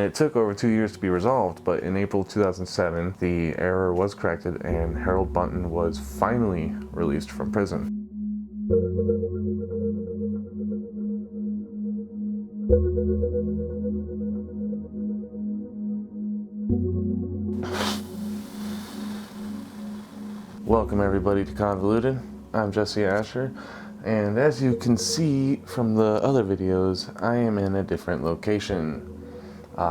And it took over 2 years to be resolved, but in April 2007, the error was corrected and Harold Buntin was finally released from prison. Welcome everybody to Convoluted. I'm Jesse Asher, and as you can see from the other videos, I am in a different location.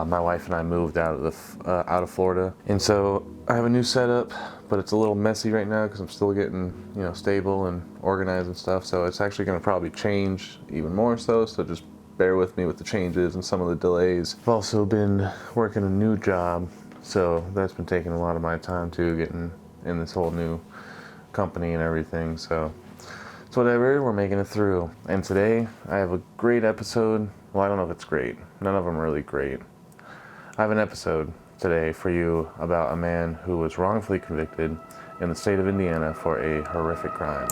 My wife and I moved out of Florida, and so I have a new setup, but it's a little messy right now because I'm still getting stable and organized and stuff. So it's actually going to probably change even more so just bear with me with the changes and some of the delays. I've also been working a new job, so that's been taking a lot of my time too, getting in this whole new company and everything. So it's whatever, we're making it through. And today I have a great episode. Well, I don't know if it's great. None of them are really great. I have an episode today for you about a man who was wrongfully convicted in the state of Indiana for a horrific crime.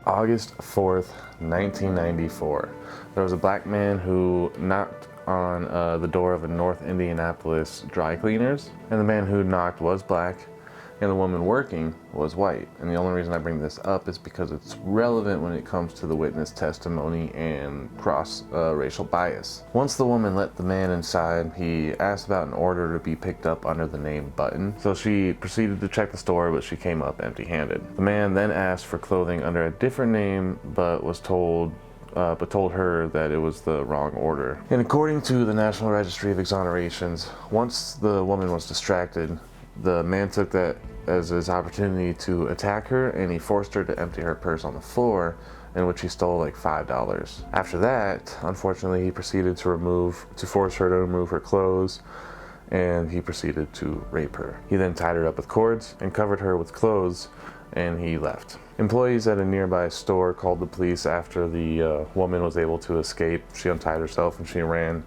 August 4th, 1994. There was a black man who knocked on the door of a North Indianapolis dry cleaners, and the man who knocked was black, and the woman working was white. And the only reason I bring this up is because it's relevant when it comes to the witness testimony and cross-racial bias. Once the woman let the man inside, he asked about an order to be picked up under the name Buntin. So she proceeded to check the store, but she came up empty-handed. The man then asked for clothing under a different name, but told her that it was the wrong order. And according to the National Registry of Exonerations, once the woman was distracted, the man took that as his opportunity to attack her, and he forced her to empty her purse on the floor, in which he stole like $5. After that, unfortunately, he proceeded to force her to remove her clothes, and he proceeded to rape her. He then tied her up with cords and covered her with clothes, and he left. Employees at a nearby store called the police after the woman was able to escape. She untied herself and she ran,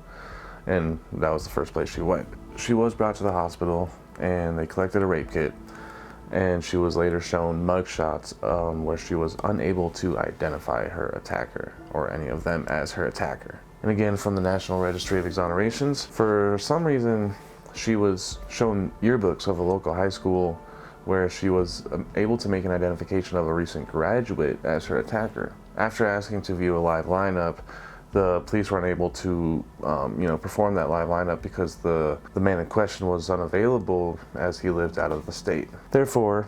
and that was the first place she went. She was brought to the hospital, and they collected a rape kit, and she was later shown mugshots where she was unable to identify her attacker or any of them as her attacker. And again, from the National Registry of Exonerations, for some reason she was shown yearbooks of a local high school where she was able to make an identification of a recent graduate as her attacker. After asking to view a live lineup, the police weren't able to perform that live lineup because the man in question was unavailable as he lived out of the state. Therefore,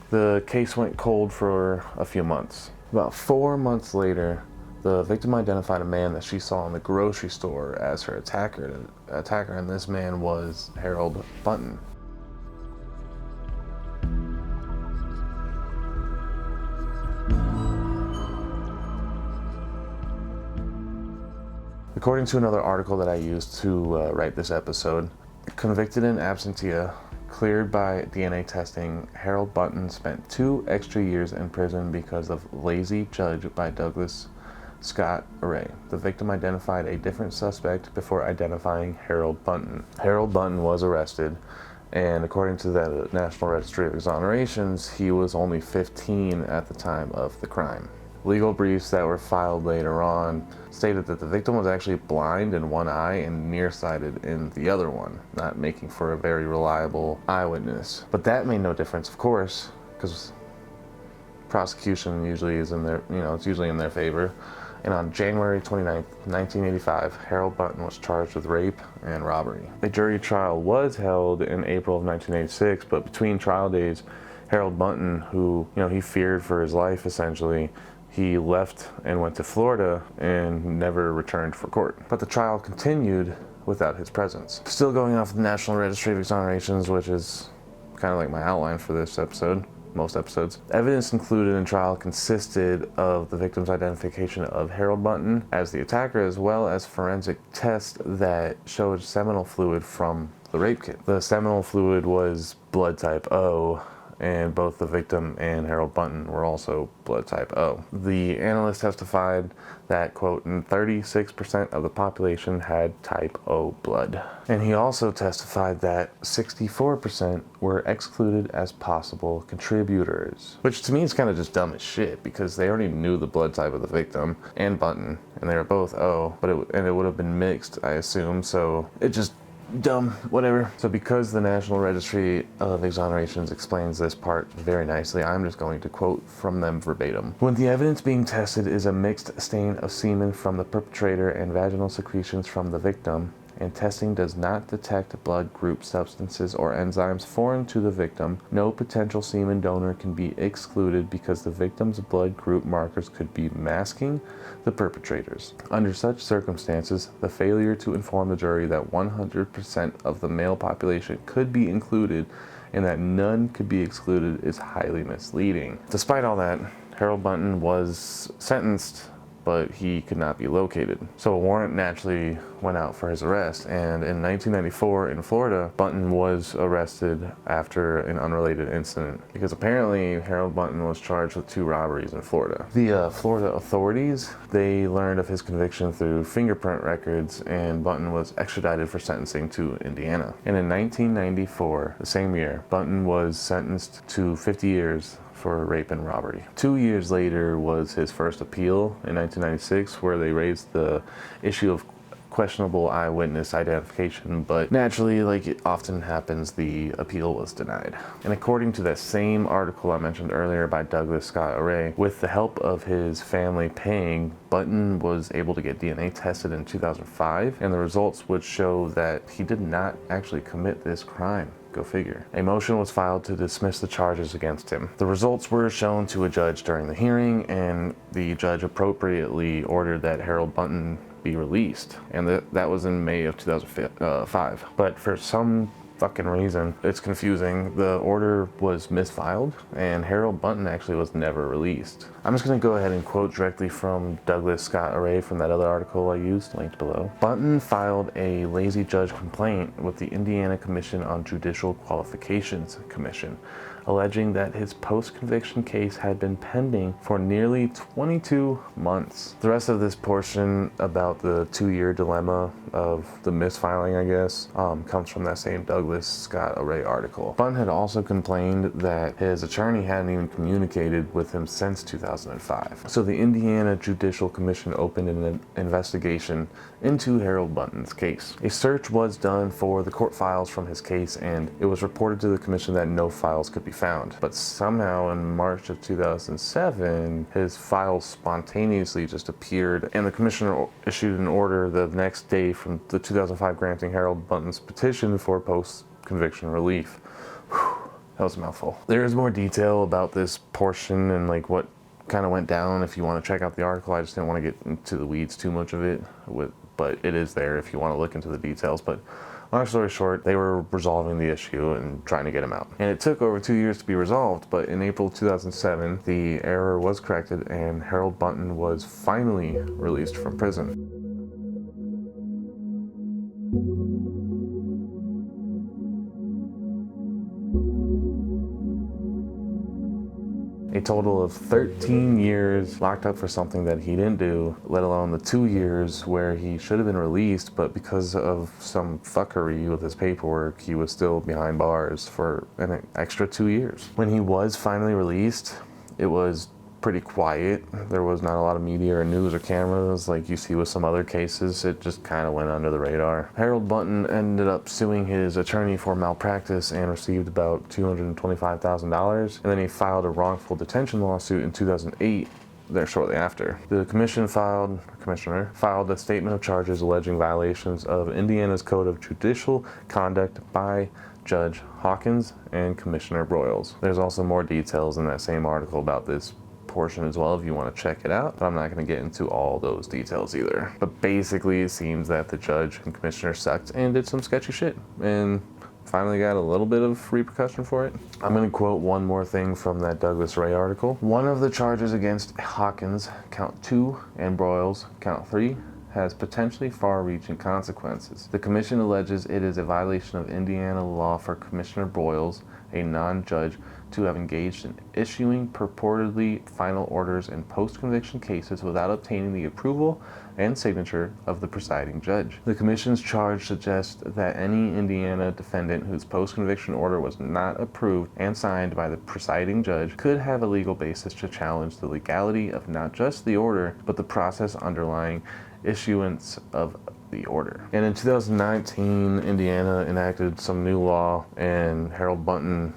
the case went cold for a few months. About 4 months later, the victim identified a man that she saw in the grocery store as her attacker, and this man was Harold Buntin. According to another article that I used to write this episode, convicted in absentia, cleared by DNA testing, Harold Buntin spent 2 extra years in prison because of lazy judge by Douglas Scott Array. The victim identified a different suspect before identifying Harold Buntin. Harold Buntin was arrested, and according to the National Registry of Exonerations, he was only 15 at the time of the crime. Legal briefs that were filed later on stated that the victim was actually blind in one eye and nearsighted in the other one, not making for a very reliable eyewitness. But that made no difference, of course, because prosecution usually is it's usually in their favor. And on January 29th, 1985, Harold Buntin was charged with rape and robbery. A jury trial was held in April of 1986, but between trial days, Harold Buntin, who, he feared for his life essentially, he left and went to Florida and never returned for court. But the trial continued without his presence. Still going off the National Registry of Exonerations, which is kind of like my outline for this episode, most episodes. Evidence included in trial consisted of the victim's identification of Harold Buntin as the attacker, as well as forensic tests that showed seminal fluid from the rape kit. The seminal fluid was blood type O, and both the victim and Harold Buntin were also blood type O. The analyst testified that, quote, 36% of the population had type O blood. And he also testified that 64% were excluded as possible contributors, which to me is kind of just dumb as shit, because they already knew the blood type of the victim and Buntin, and they were both O, but it would have been mixed, I assume, so it just dumb, whatever. So because the National Registry of Exonerations explains this part very nicely, I'm just going to quote from them verbatim. When the evidence being tested is a mixed stain of semen from the perpetrator and vaginal secretions from the victim, and testing does not detect blood group substances or enzymes foreign to the victim, no potential semen donor can be excluded because the victim's blood group markers could be masking the perpetrators. Under such circumstances, the failure to inform the jury that 100% of the male population could be included and that none could be excluded is highly misleading. Despite all that, Harold Buntin was sentenced, but he could not be located. So a warrant naturally went out for his arrest, and in 1994 in Florida, Buntin was arrested after an unrelated incident, because apparently Harold Buntin was charged with 2 robberies in Florida. The Florida authorities, they learned of his conviction through fingerprint records, and Buntin was extradited for sentencing to Indiana. And in 1994, the same year, Buntin was sentenced to 50 years for rape and robbery. 2 years later was his first appeal in 1996, where they raised the issue of questionable eyewitness identification, but naturally, like it often happens, the appeal was denied. And according to that same article I mentioned earlier by Douglas Scott Array, with the help of his family paying, Buntin was able to get DNA tested in 2005, and the results would show that he did not actually commit this crime. Go figure. A motion was filed to dismiss the charges against him. The results were shown to a judge during the hearing, and the judge appropriately ordered that Harold Buntin be released. And that was in May of 2005. But for some fucking reason, it's confusing, the order was misfiled, and Harold Buntin actually was never released. I'm just going to go ahead and quote directly from Douglas Scott Array from that other article I used, linked below. Buntin filed a lazy judge complaint with the Indiana Commission on Judicial Qualifications Commission, alleging that his post-conviction case had been pending for nearly 22 months. The rest of this portion about the 2-year dilemma of the misfiling, I guess, comes from that same Douglas Scott Array article. Buntin had also complained that his attorney hadn't even communicated with him since 2005. So the Indiana Judicial Commission opened an investigation into Harold Buntin's case. A search was done for the court files from his case, and it was reported to the commission that no files could be found. But somehow in March of 2007, his files spontaneously just appeared, and the commissioner issued an order the next day from the 2005 granting Harold Buntin's petition for post-conviction relief. Whew, that was a mouthful. There is more detail about this portion and like what kind of went down if you want to check out the article. I just didn't want to get into the weeds too much of it, but it is there if you want to look into the details. But long story short, they were resolving the issue and trying to get him out. And it took over 2 years to be resolved, but in April 2007, the error was corrected and Harold Buntin was finally released from prison. A total of 13 years locked up for something that he didn't do, let alone the 2 years where he should have been released, but because of some fuckery with his paperwork, he was still behind bars for an extra 2 years. When he was finally released, it was pretty quiet. There was not a lot of media or news or cameras like you see with some other cases. It just kind of went under the radar. Harold Buntin ended up suing his attorney for malpractice and received about $225,000, and then he filed a wrongful detention lawsuit in 2008 there shortly after. The commissioner filed a statement of charges alleging violations of Indiana's Code of Judicial Conduct by Judge Hawkins and Commissioner Broyles. There's also more details in that same article about this portion as well if you want to check it out, but I'm not going to get into all those details either. But basically it seems that the judge and commissioner sucked and did some sketchy shit and finally got a little bit of repercussion for it. I'm going to quote one more thing from that Douglas Ray article. One of the charges against Hawkins, count 2, and Broyles, count 3, has potentially far-reaching consequences. The Commission alleges it is a violation of Indiana law for Commissioner Broyles, a non-judge, to have engaged in issuing purportedly final orders in post-conviction cases without obtaining the approval and signature of the presiding judge. The Commission's charge suggests that any Indiana defendant whose post-conviction order was not approved and signed by the presiding judge could have a legal basis to challenge the legality of not just the order, but the process underlying issuance of the order. And in 2019, Indiana enacted some new law, and Harold Buntin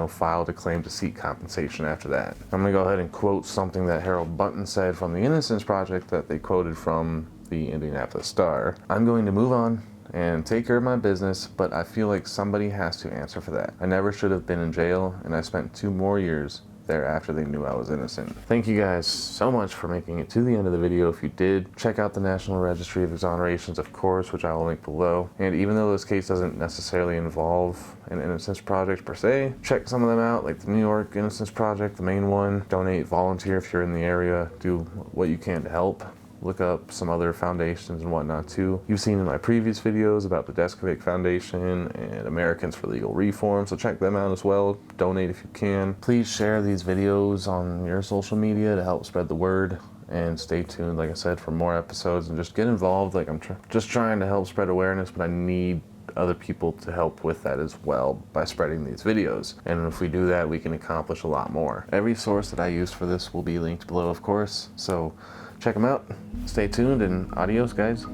filed a claim to seek compensation after that. I'm gonna go ahead and quote something that Harold Buntin said from the Innocence Project that they quoted from the Indianapolis Star. "I'm going to move on and take care of my business, but I feel like somebody has to answer for that. I never should have been in jail, and I spent 2 more years there after they knew I was innocent." Thank you guys so much for making it to the end of the video. If you did, check out the National Registry of Exonerations, of course, which I will link below. And even though this case doesn't necessarily involve an Innocence Project per se, check some of them out, like the New York Innocence Project, the main one. Donate, volunteer if you're in the area, do what you can to help. Look up some other foundations and whatnot too. You've seen in my previous videos about the Deskovic Foundation and Americans for Legal Reform, so check them out as well. Donate if you can. Please share these videos on your social media to help spread the word, and stay tuned, like I said, for more episodes, and just get involved. Like, I'm just trying to help spread awareness, but I need other people to help with that as well by spreading these videos. And if we do that, we can accomplish a lot more. Every source that I used for this will be linked below, of course, so check them out. Stay tuned, and adios, guys.